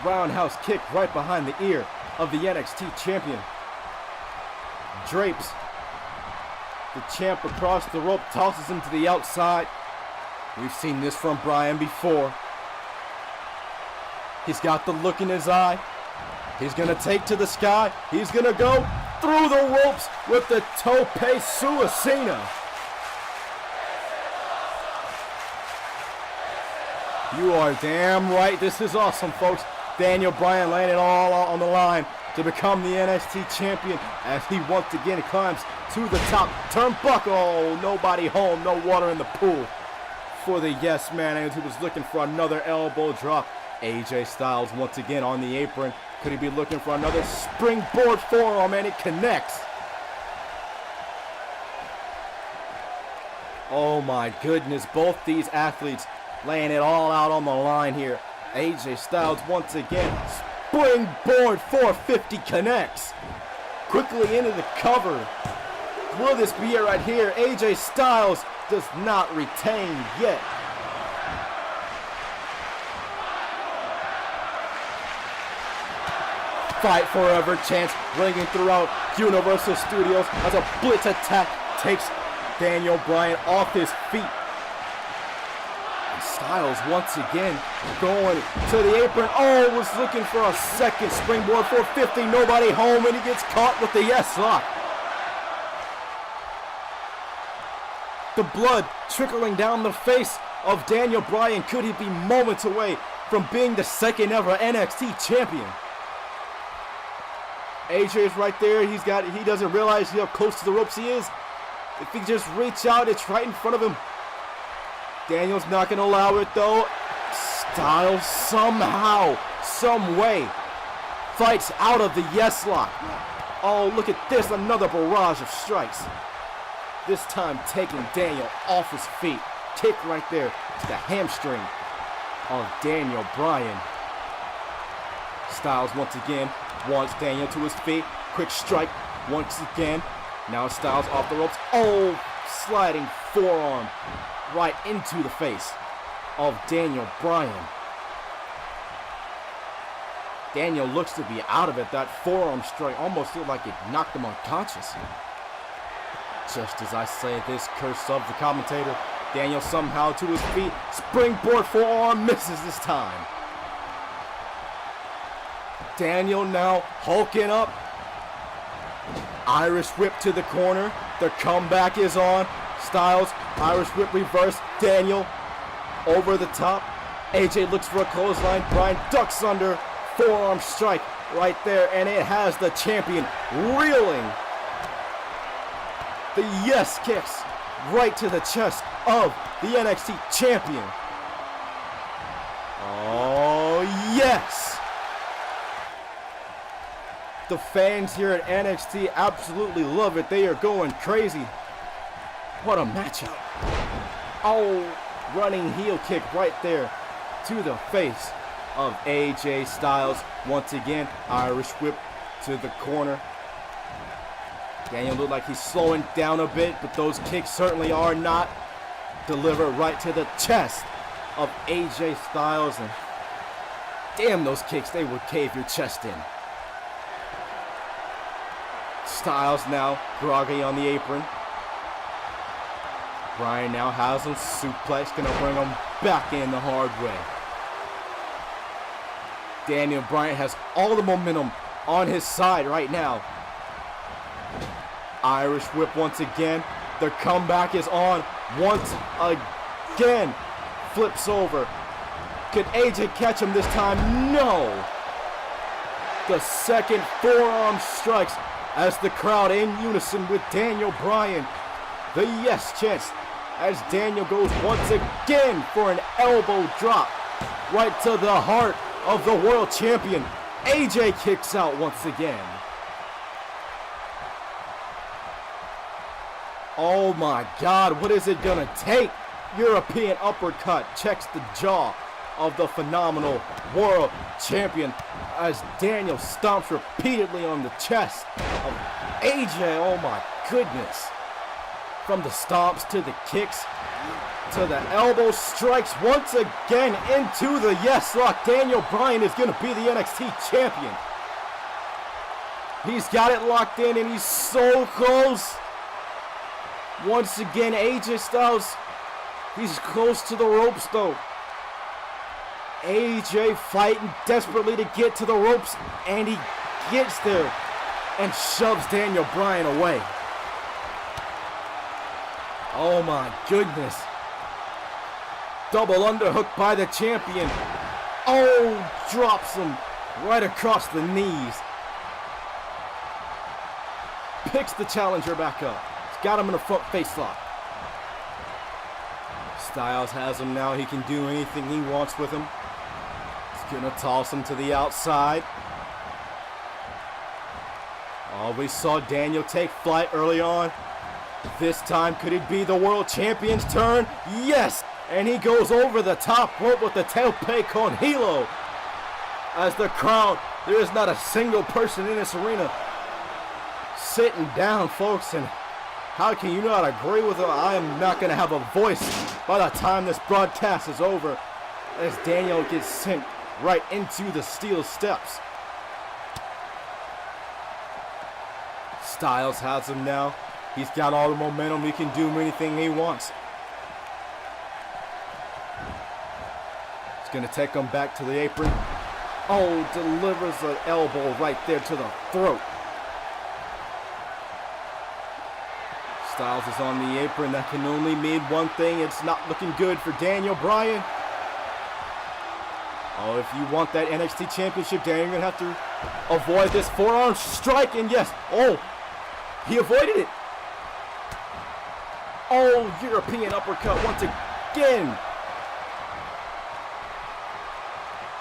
Roundhouse kick right behind the ear of the NXT champion. Drapes the champ across the rope, tosses him to the outside. We've seen this from Bryan before. He's got the look in his eye. He's going to take to the sky. He's going to go through the ropes with the Tope Suicida. You are damn right. This is awesome, folks. Daniel Bryan laying it all out on the line to become the NXT champion as he once again climbs to the top turnbuckle. Oh, nobody home, no water in the pool for the yes man who was looking for another elbow drop. AJ Styles once again on the apron. Could he be looking for another springboard forearm, and it connects? Oh my goodness, both these athletes laying it all out on the line here. AJ Styles once again, springboard 450 connects. Quickly into the cover. Will this be it right here? AJ Styles does not retain yet. Fight forever chants ringing throughout Universal Studios as a blitz attack takes Daniel Bryan off his feet. And Styles once again going to the apron. Oh, was looking for a second springboard 450. Nobody home, and he gets caught with the yes lock. The blood trickling down the face of Daniel Bryan. Could he be moments away from being the second ever NXT champion? AJ is right there. He doesn't realize how close to the ropes he is. If he just reach out, it's right in front of him. Daniel's not going to allow it though. Styles somehow, some way, fights out of the yes lock. Oh, look at this, another barrage of strikes. This time taking Daniel off his feet. Kick right there to the hamstring of Daniel Bryan. Styles once again wants Daniel to his feet. Quick strike once again. Now Styles off the ropes. Oh, sliding forearm right into the face of Daniel Bryan. Daniel looks to be out of it. That forearm strike almost looked like it knocked him unconscious. Just as I say this, curse of the commentator, Daniel somehow to his feet. Springboard forearm misses this time. Daniel now hulking up. Irish whip to the corner. The comeback is on. Styles, Irish whip reverse. Daniel over the top. AJ looks for a clothesline. Bryan ducks under. Forearm strike right there. And it has the champion reeling. The yes kicks right to the chest of the NXT champion. Oh, yes. The fans here at NXT absolutely love it. They are going crazy. What a matchup. Oh, running heel kick right there to the face of AJ Styles. Once again, Irish whip to the corner. Daniel looked like he's slowing down a bit, but those kicks certainly are not. Delivered right to the chest of AJ Styles. And damn, those kicks, they would cave your chest in. Styles now groggy on the apron. Bryan now has him suplex, gonna bring him back in the hard way. Daniel Bryan has all the momentum on his side right now. Irish whip once again. The comeback is on once again. Flips over. Could AJ catch him this time? No. The second forearm strikes as the crowd in unison with Daniel Bryan. The yes chants as Daniel goes once again for an elbow drop right to the heart of the world champion. AJ kicks out once again. Oh my God, what is it gonna take? European uppercut checks the jaw of the phenomenal world champion as Daniel stomps repeatedly on the chest of AJ. Oh my goodness. From the stomps to the kicks to the elbow strikes once again into the yes lock. Daniel Bryan is gonna be the NXT champion. He's got it locked in and he's so close. Once again, AJ Styles, he's close to the ropes though. AJ fighting desperately to get to the ropes, and he gets there and shoves Daniel Bryan away. Oh my goodness. Double underhook by the champion. Oh, drops him right across the knees. Picks the challenger back up. Got him in a front face lock. Styles has him now. He can do anything he wants with him. He's gonna toss him to the outside. Oh, we saw Daniel take flight early on. This time, could it be the world champion's turn? Yes! And he goes over the top rope with the tailpipe con hilo. As the crowd, there is not a single person in this arena sitting down, folks, and how can you not agree with him? I am not going to have a voice by the time this broadcast is over as Daniel gets sent right into the steel steps. Styles has him now. He's got all the momentum. He can do anything he wants. He's going to take him back to the apron. Oh, delivers an elbow right there to the throat. Styles is on the apron. That can only mean one thing. It's not looking good for Daniel Bryan. Oh, if you want that NXT Championship, Daniel, you're going to have to avoid this forearm strike. And yes, oh, he avoided it. Oh, European uppercut once again.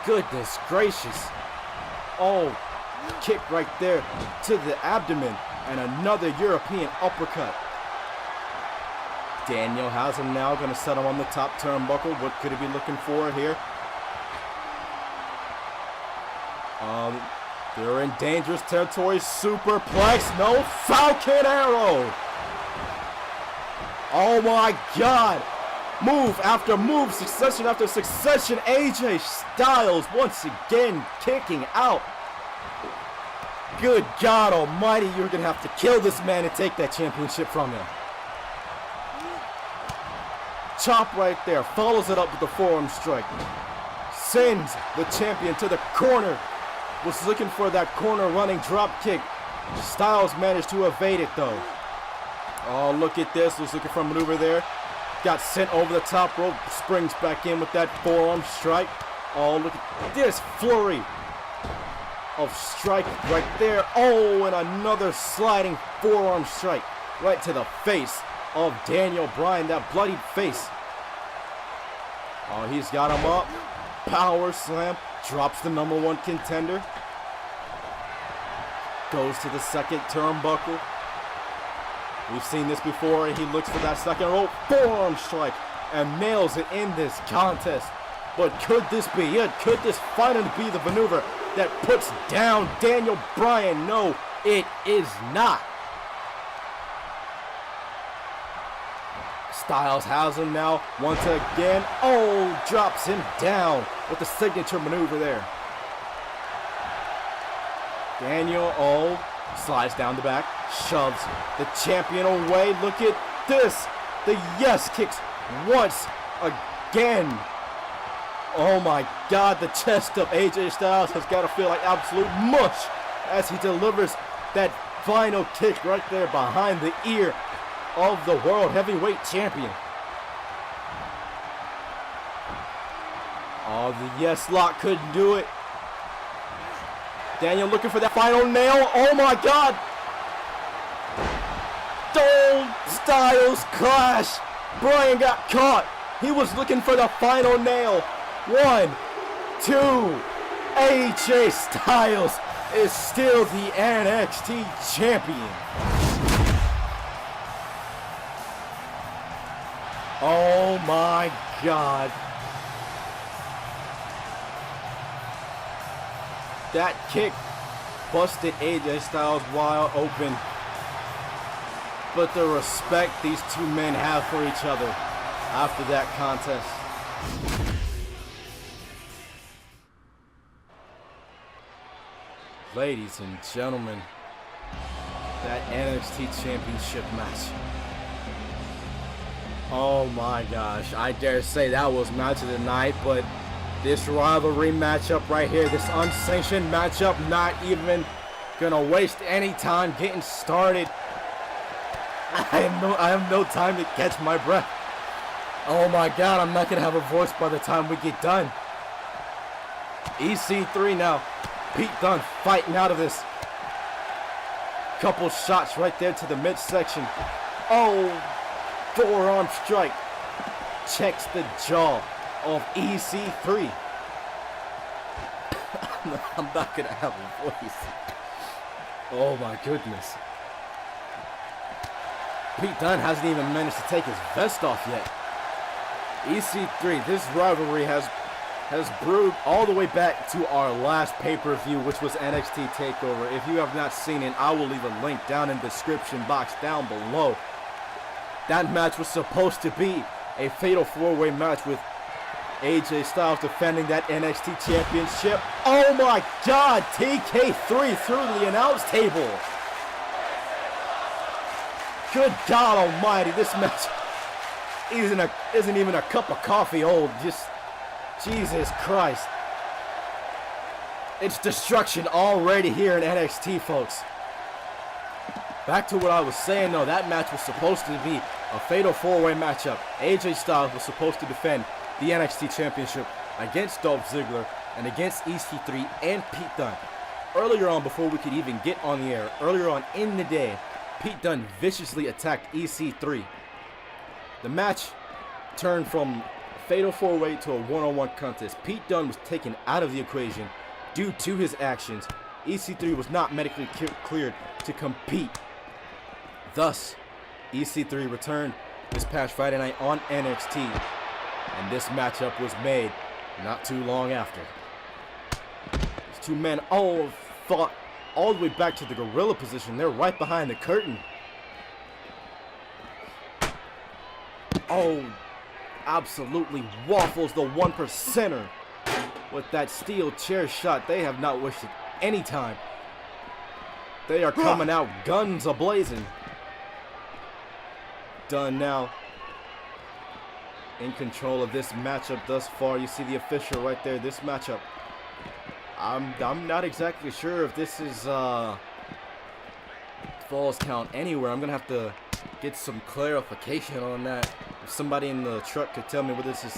Goodness gracious. Oh, kick right there to the abdomen. And another European uppercut. Daniel has him now, going to set him on the top turnbuckle. What could he be looking for here? They're in dangerous territory. Superplex, no, Falcon Arrow. Oh my God. Move after move, succession after succession. AJ Styles once again kicking out. Good God almighty, you're going to have to kill this man and take that championship from him. Chop right there, follows it up with the forearm strike. Sends the champion to the corner. Was looking for that corner running drop kick. Styles managed to evade it though. Oh, look at this. Was looking for a maneuver there. Got sent over the top rope. Springs back in with that forearm strike. Oh, look at this flurry of strike right there. Oh, and another sliding forearm strike right to the face of Daniel Bryan. That bloodied face. Oh, he's got him up. Power slam. Drops the #1 contender. Goes to the second turnbuckle. We've seen this before, and he looks for that second rope forearm strike and nails it in this contest. But could this be it? Could this finally be the maneuver that puts down Daniel Bryan? No, it is not. Styles has him now once again. Oh, drops him down with the signature maneuver there. Daniel, oh, slides down the back, shoves the champion away. Look at this. The yes kicks once again. Oh my God, the chest of AJ Styles has got to feel like absolute mush as he delivers that final kick right there behind the ear of the World Heavyweight Champion. Oh, the yes lock couldn't do it. Daniel looking for that final nail. Oh my God. Styles clash. Bryan got caught. He was looking for the final nail. 1, 2. AJ Styles is still the NXT champion. Oh my God. That kick busted AJ Styles wide open. But the respect these two men have for each other after that contest. Ladies and gentlemen, that NXT Championship match. Oh my gosh, I dare say that was match of the night, but this rivalry matchup right here, this unsanctioned matchup, not even gonna waste any time getting started. I have no time to catch my breath. Oh my God, I'm not gonna have a voice by the time we get done. EC3 now. Pete Dunne fighting out of this. Couple shots right there to the midsection. Oh, forearm strike. Checks the jaw of EC3. I'm not gonna have a voice. Oh my goodness. Pete Dunne hasn't even managed to take his vest off yet. EC3, this rivalry has brewed all the way back to our last pay-per-view, which was NXT TakeOver. If you have not seen it, I will leave a link down in the description box down below. That match was supposed to be a fatal four-way match with AJ Styles defending that NXT championship. Oh my God, TK3 through the announce table. Good God almighty, this match isn't even a cup of coffee old. Just Jesus Christ. It's destruction already here in NXT, folks. Back to what I was saying though, that match was supposed to be a fatal four-way matchup. AJ Styles was supposed to defend the NXT Championship against Dolph Ziggler and against EC3 and Pete Dunne. Earlier on, before we could even get on the air, earlier on in the day, Pete Dunne viciously attacked EC3. The match turned from fatal four-way to a one-on-one contest. Pete Dunne was taken out of the equation due to his actions. EC3 was not medically cleared to compete. Thus, EC3 returned this past Friday night on NXT, and this matchup was made not too long after. These two men all fought all the way back to the gorilla position. They're right behind the curtain. Oh, absolutely waffles the 1%er with that steel chair shot. They have not wasted any time. They are coming out guns a-blazing. Dunne now in control of this matchup thus far. You see the official right there. This matchup, I'm not exactly sure if this is falls count anywhere. I'm gonna have to get some clarification on that. If somebody in the truck could tell me whether this is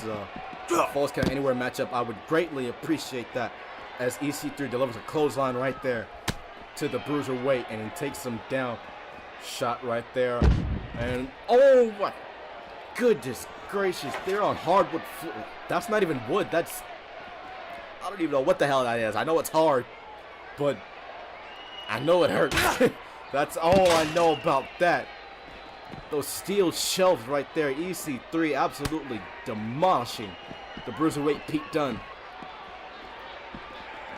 falls count anywhere matchup, I would greatly appreciate that, as EC3 delivers a clothesline right there to the bruiserweight and he takes him down. Shot right there, and oh my goodness gracious, they're on hardwood floor. That's not even wood. That's, I don't even know what the hell that is. I know it's hard, but I know it hurts. That's all I know about that. Those steel shelves right there. EC3 absolutely demolishing the bruiserweight Pete Dunne.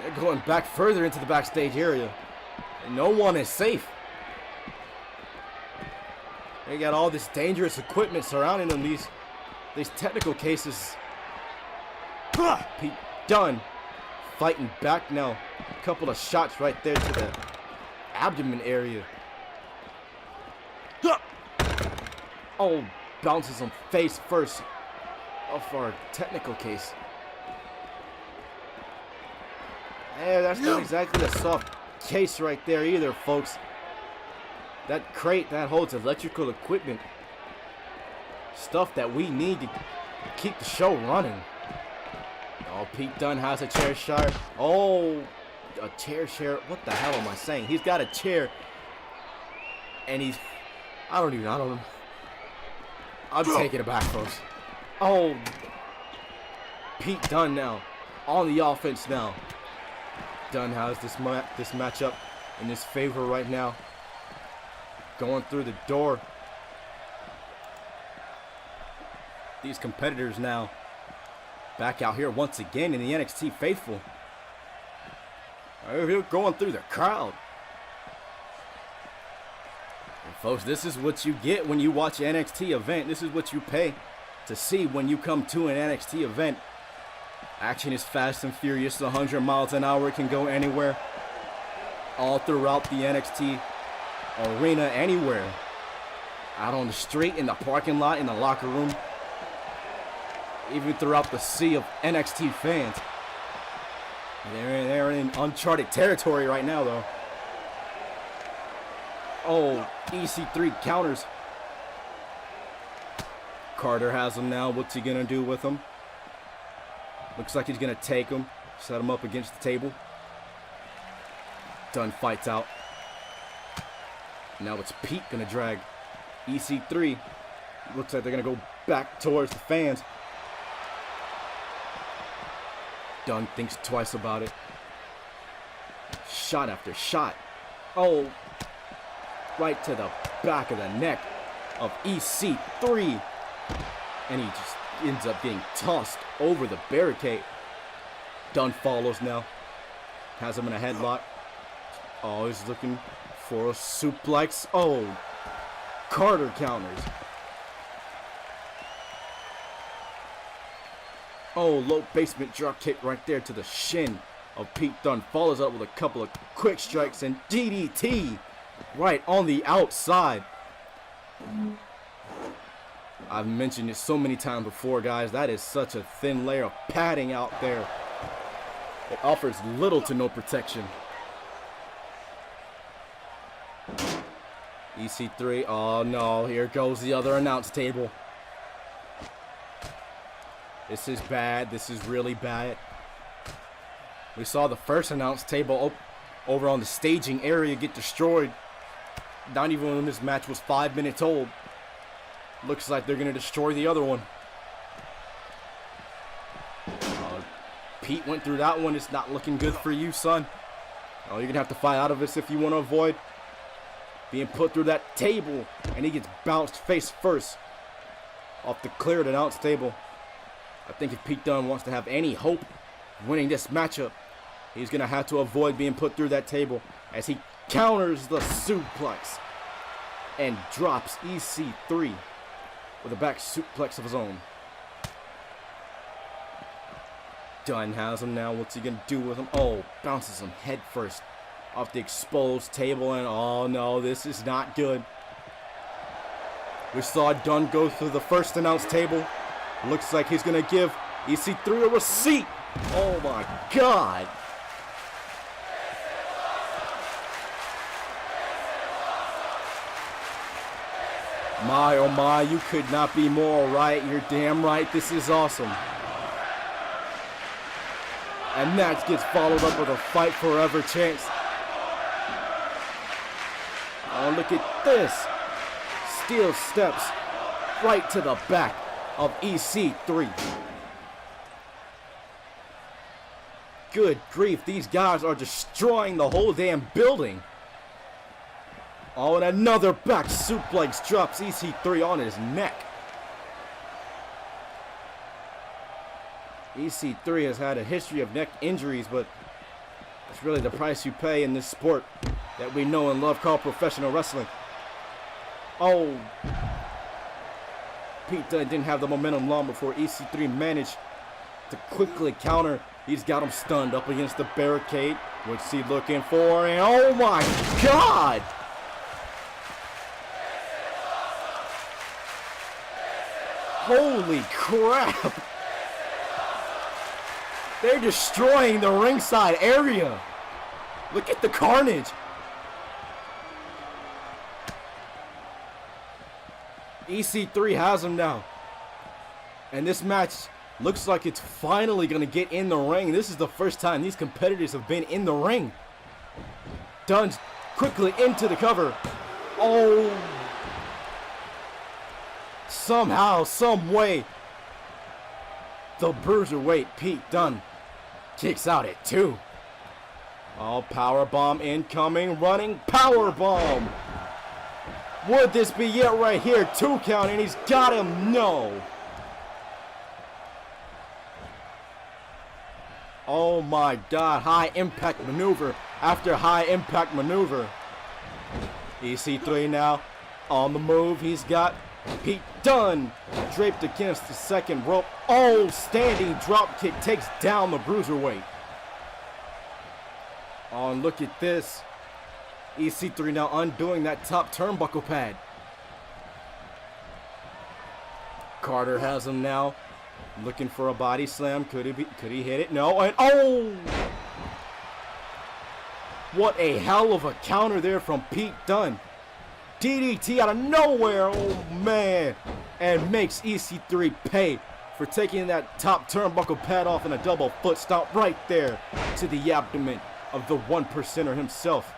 They're going back further into the backstage area, and no one is safe. They got all this dangerous equipment surrounding them. These technical cases. Pete Dunne fighting back now. A couple of shots right there to the abdomen area. Oh, bounces him face first off our technical case. Hey, that's not exactly a soft case right there either, folks. That crate that holds electrical equipment, stuff that we need to keep the show running. Oh, Pete Dunne has a chair shot. Oh, a chair share. What the hell am I saying? He's got a chair, and he's, I'm taking it back, folks. Oh, Pete Dunne now on the offense now. Dunne has this matchup in his favor right now. Going through the door. These competitors now back out here once again in the NXT faithful. They're going through the crowd. And folks, this is what you get when you watch an NXT event. This is what you pay to see when you come to an NXT event. Action is fast and furious, 100 miles an hour. It can go anywhere. All throughout the NXT arena, anywhere. Out on the street, in the parking lot, in the locker room. Even throughout the sea of NXT fans. They're in uncharted territory right now, though. Oh, EC3 counters. Carter has him now. What's he gonna do with him? Looks like he's gonna take him, set him up against the table. Dunne fights out. Now it's Pete gonna drag EC3. Looks like they're gonna go back towards the fans. Dunne thinks twice about it. Shot after shot. Oh, right to the back of the neck of EC3. And he just ends up getting tossed over the barricade. Dunne follows now. Has him in a headlock. Oh, he's looking for a suplex. Oh, Carter counters. Oh, low basement drop kick right there to the shin of Pete Dunne. Follows up with a couple of quick strikes and DDT right on the outside. I've mentioned it so many times before, guys. That is such a thin layer of padding out there. It offers little to no protection. EC3, oh no, here goes the other announce table. This is bad, this is really bad. We saw the first announce table over on the staging area get destroyed. Not even when this match was 5 minutes old. Looks like they're gonna destroy the other one. Pete went through that one, it's not looking good for you, son. Oh, you're gonna have to fight out of this if you want to avoid being put through that table, and he gets bounced face first off the cleared announce table. I think if Pete Dunne wants to have any hope of winning this matchup, he's going to have to avoid being put through that table as he counters the suplex and drops EC3 with a back suplex of his own. Dunne has him now. What's he going to do with him? Oh, bounces him head first off the exposed table. And oh no, this is not good. We saw Dunne go through the first announced table. Looks like he's going to give EC3 a receipt. Oh my God. My, oh my, you could not be more right. You're damn right. This is awesome. And that gets followed up with a fight forever chance. Oh, look at this. Steel steps right to the back of EC3. Good grief, these guys are destroying the whole damn building. Oh, and another back suplex drops EC3 on his neck. EC3 has had a history of neck injuries, but it's really the price you pay in this sport that we know and love called professional wrestling. Oh, Pete Dunne didn't have the momentum long before EC3 managed to quickly counter. He's got him stunned up against the barricade. What's he looking for? And oh my God! Holy crap! They're destroying the ringside area. Look at the carnage. EC3 has him now. And this match looks like it's finally going to get in the ring. This is the first time these competitors have been in the ring. Dunne's quickly into the cover. Oh. Somehow, some way, the bruiserweight Pete Dunne kicks out at 2. Oh, powerbomb incoming, running powerbomb. Would this be it right here? 2 count, and he's got him. No. Oh my God, high impact maneuver after high impact maneuver. EC3 now on the move. He's got Pete Dunne draped against the second rope. Oh, standing drop kick takes down the bruiserweight. Oh, and look at this. EC3 now undoing that top turnbuckle pad. Carter has him now. Looking for a body slam. Could he hit it? No. And oh! What a hell of a counter there from Pete Dunne. DDT out of nowhere. Oh man. And makes EC3 pay for taking that top turnbuckle pad off in a double foot stomp right there to the abdomen of the 1%er himself.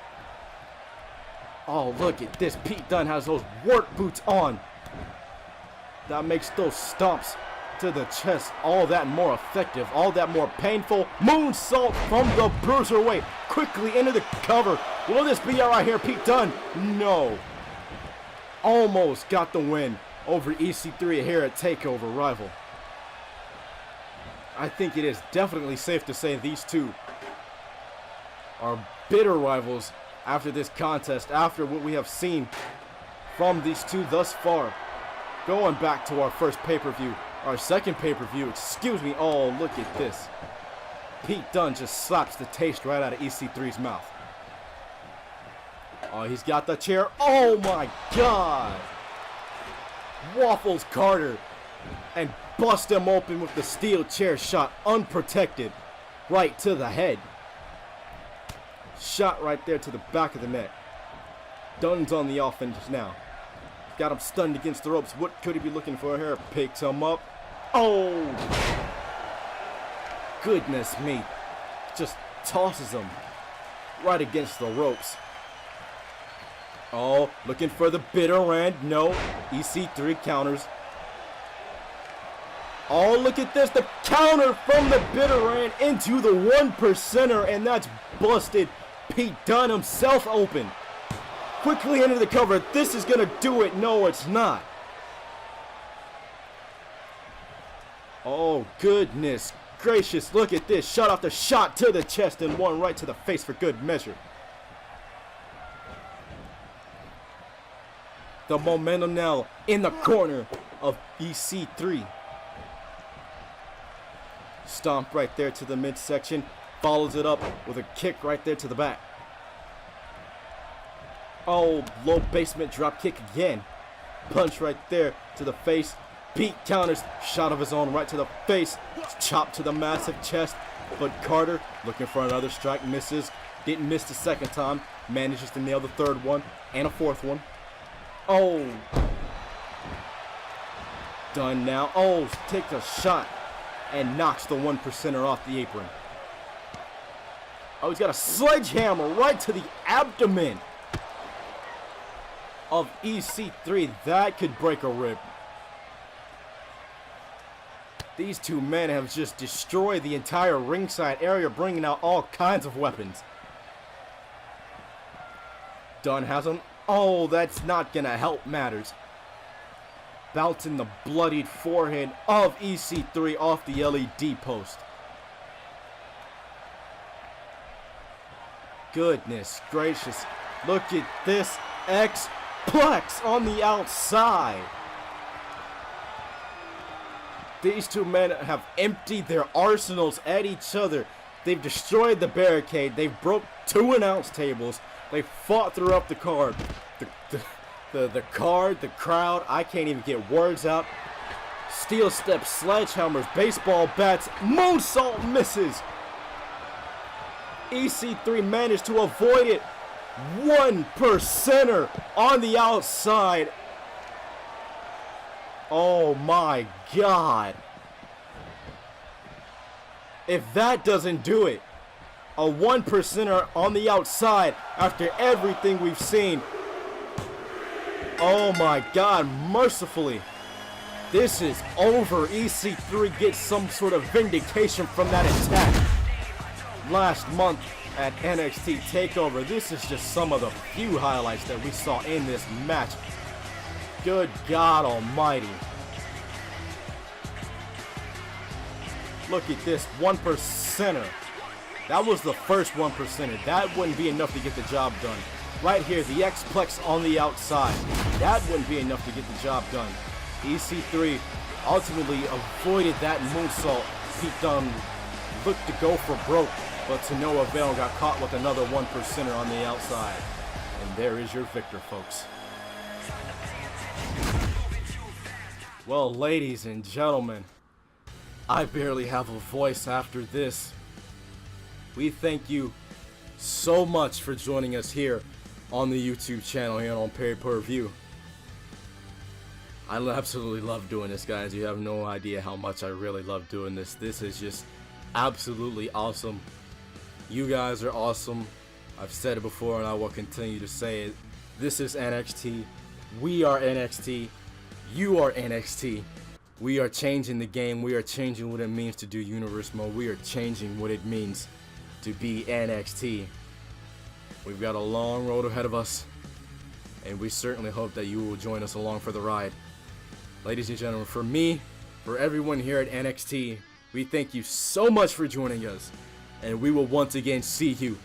Oh, look at this. Pete Dunne has those work boots on. That makes those stomps to the chest all that more effective, all that more painful. Moonsault from the bruiserweight. Quickly into the cover. Will this be right here, Pete Dunne? No. Almost got the win over EC3 here at TakeOver Rival. I think it is definitely safe to say these two are bitter rivals after this contest, after what we have seen from these two thus far. Going back to our first pay-per-view, our second pay-per-view, excuse me. Oh, look at this. Pete Dunne just slaps the taste right out of EC3's mouth. Oh, he's got the chair. Oh my God. Waffles Carter and bust him open with the steel chair shot, unprotected, right to the head. Shot right there to the back of the neck. Dunne's on the offense now. Got him stunned against the ropes. What could he be looking for here? Picks him up. Oh! Goodness me. Just tosses him right against the ropes. Oh, looking for the bitter end. No. EC3 counters. Oh, look at this. The counter from the bitter end into the 1%er, and that's busted Pete Dunne himself open. Quickly into the cover. This is going to do it. No, it's not. Oh, goodness gracious. Look at this. Shot after shot to the chest and one right to the face for good measure. The momentum now in the corner of EC3. Stomp right there to the midsection. Follows it up with a kick right there to the back. Oh, low basement drop kick again. Punch right there to the face. Pete counters. Shot of his own right to the face. Chop to the massive chest. But Carter looking for another strike. Misses. Didn't miss the second time. Manages to nail the third one and a fourth one. Oh. Dunne now. Oh, takes a shot and knocks the 1%er off the apron. Oh, he's got a sledgehammer right to the abdomen of EC3. That could break a rib. These two men have just destroyed the entire ringside area, bringing out all kinds of weapons. Dunne has him. Oh, that's not going to help matters. Bouncing the bloodied forehead of EC3 off the LED post. Goodness gracious. Look at this X-Plex on the outside. These two men have emptied their arsenals at each other. They've destroyed the barricade. They've broke 2 announce tables. They fought throughout the card. The card, the crowd, I can't even get words out. Steel steps, sledgehammers, baseball bats, moonsault misses. EC3 managed to avoid it. 1%er on the outside. Oh my God. If that doesn't do it, a 1%er on the outside after everything we've seen. Oh my God, mercifully. This is over. EC3 gets some sort of vindication from that attack last month at NXT TakeOver. This is just some of the few highlights that we saw in this match. Good God almighty. Look at this 1%er. That was the first 1%er. That wouldn't be enough to get the job done. Right here, the X-Plex on the outside. That wouldn't be enough to get the job done. EC3 ultimately avoided that moonsault. Pete Dunne looked to go for broke, but to no avail, got caught with another 1%er on the outside. And there is your victor, folks. Well, ladies and gentlemen, I barely have a voice after this. We thank you so much for joining us here on the YouTube channel here on Pay-Per-View. I absolutely love doing this, guys. You have no idea how much I really love doing this. This is just absolutely awesome. You guys are awesome. I've said it before and I will continue to say it. This is NXT. We are NXT. You are NXT. We are changing the game. We are changing what it means to do universe mode. We are changing what it means to be NXT. We've got a long road ahead of us, and we certainly hope that you will join us along for the ride. Ladies and gentlemen, for me, for everyone here at NXT, we thank you so much for joining us, and we will once again see you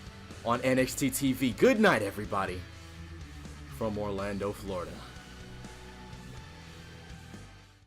on NXT TV. Good night, everybody, from Orlando, Florida.